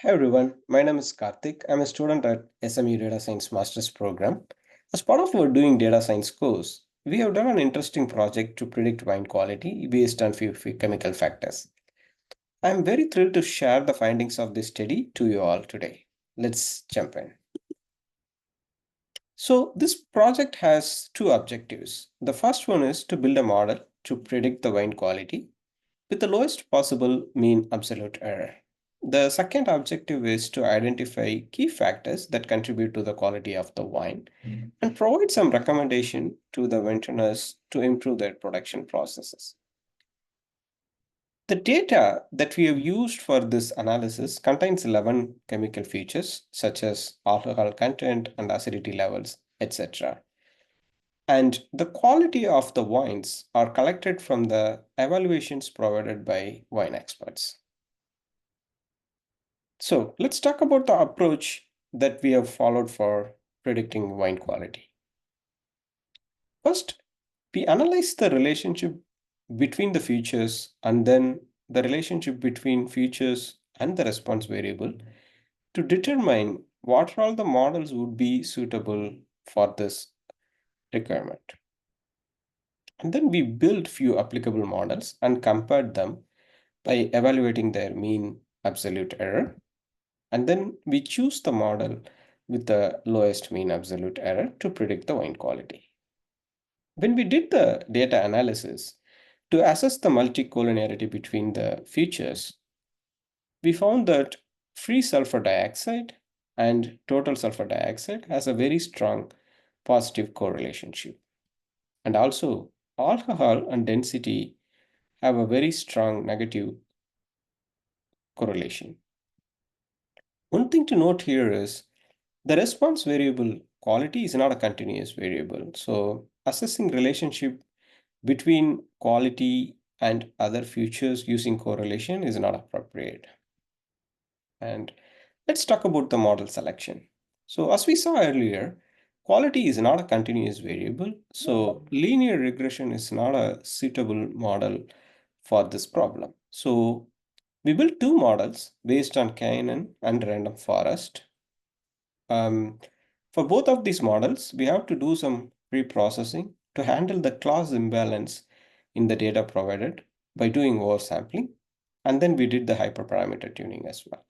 Hi everyone, my name is Karthik. I'm a student at SMU Data Science Master's Program. As part of our Doing Data Science course, we have done an interesting project to predict wine quality based on few chemical factors. I'm very thrilled to share the findings of this study to you all today. Let's jump in. So, this project has two objectives. The first one is to build a model to predict the wine quality with the lowest possible mean absolute error. The second objective is to identify key factors that contribute to the quality of the wine and provide some recommendation to the vintners to improve their production processes. The data that we have used for this analysis contains 11 chemical features such as alcohol content and acidity levels, etc. And the quality of the wines are collected from the evaluations provided by wine experts. So let's talk about the approach that we have followed for predicting wine quality. First, we analyze the relationship between the features and then the relationship between features and the response variable to determine what all the models would be suitable for this requirement. And then we build few applicable models and compared them by evaluating their mean absolute error. And then we choose the model with the lowest mean absolute error to predict the wine quality. When we did the data analysis to assess the multicollinearity between the features, we found that free sulfur dioxide and total sulfur dioxide has a very strong positive correlationship. And also, alcohol and density have a very strong negative correlation. One thing to note here is the response variable quality is not a continuous variable. So assessing relationship between quality and other features using correlation is not appropriate. And let's talk about the model selection. So as we saw earlier, quality is not a continuous variable. So linear regression is not a suitable model for this problem. So we built two models based on KNN and random forest. For both of these models, we have to do some pre-processing to handle the class imbalance in the data provided by doing oversampling. And then we did the hyperparameter tuning as well.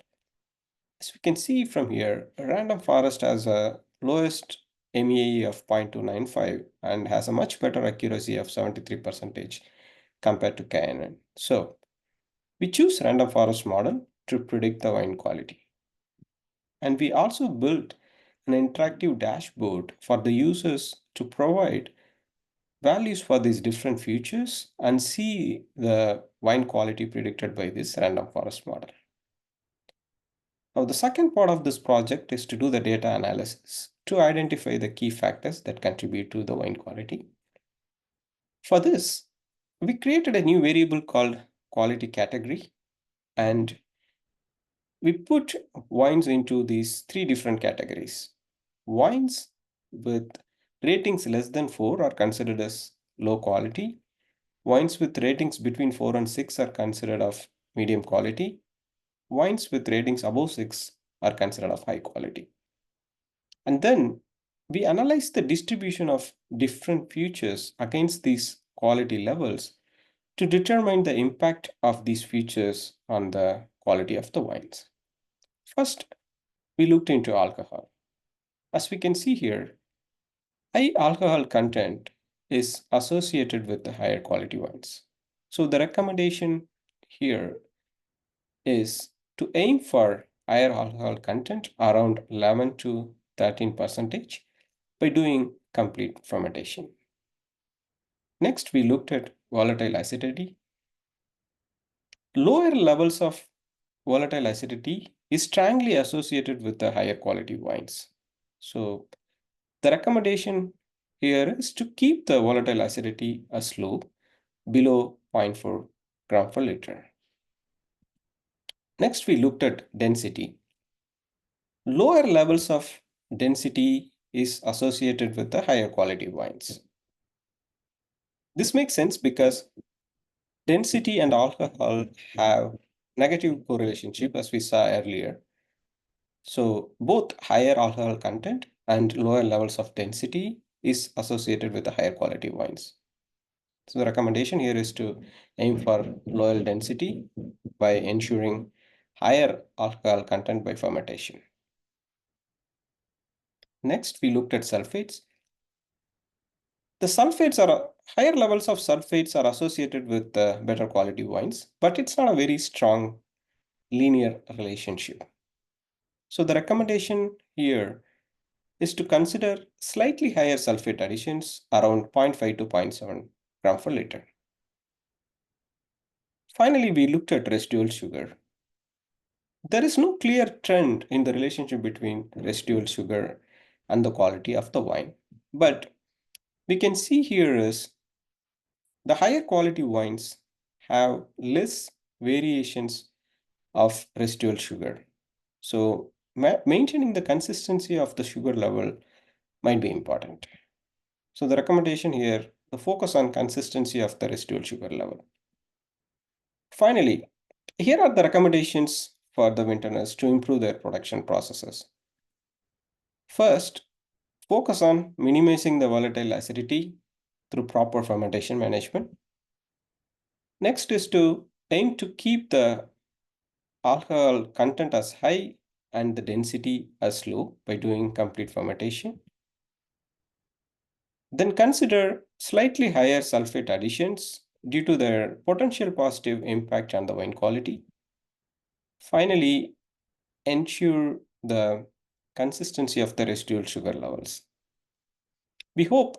As we can see from here, random forest has a lowest MEAE of 0.295 and has a much better accuracy of 73% compared to KNN. So we choose random forest model to predict the wine quality. And we also built an interactive dashboard for the users to provide values for these different features and see the wine quality predicted by this random forest model. Now, the second part of this project is to do the data analysis to identify the key factors that contribute to the wine quality. For this, we created a new variable called quality category, and we put wines into these three different categories. Wines with ratings less than 4 are considered as low quality. Wines with ratings between 4 and 6 are considered of medium quality. Wines with ratings above 6 are considered of high quality. And then we analyze the distribution of different features against these quality levels to determine the impact of these features on the quality of the wines. First, we looked into alcohol. As we can see here, high alcohol content is associated with the higher quality wines. So the recommendation here is to aim for higher alcohol content around 11 to 13% by doing complete fermentation. Next, we looked at volatile acidity. Lower levels of volatile acidity is strongly associated with the higher quality wines. So the recommendation here is to keep the volatile acidity as low, below 0.4 gram per liter. Next, we looked at density. Lower levels of density is associated with the higher quality wines. This makes sense because density and alcohol have negative correlationship as we saw earlier. So both higher alcohol content and lower levels of density is associated with the higher quality wines. So the recommendation here is to aim for lower density by ensuring higher alcohol content by fermentation. Next, we looked at sulfates. The sulfates are higher levels of sulfates are associated with better quality wines, but it's not a very strong linear relationship. So the recommendation here is to consider slightly higher sulfate additions around 0.5 to 0.7 gram per liter. Finally, we looked at residual sugar. There is no clear trend in the relationship between residual sugar and the quality of the wine. But we can see here is the higher quality wines have less variations of residual sugar. So maintaining the consistency of the sugar level might be important. So the recommendation here, the focus on consistency of the residual sugar level. Finally, here are the recommendations for the vintners to improve their production processes. First, focus on minimizing the volatile acidity through proper fermentation management. Next is to aim to keep the alcohol content as high and the density as low by doing complete fermentation. Then consider slightly higher sulfate additions due to their potential positive impact on the wine quality. Finally, ensure the consistency of the residual sugar levels. We hope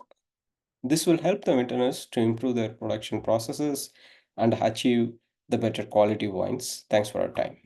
this will help the vintners to improve their production processes and achieve the better quality wines. Thanks for your time.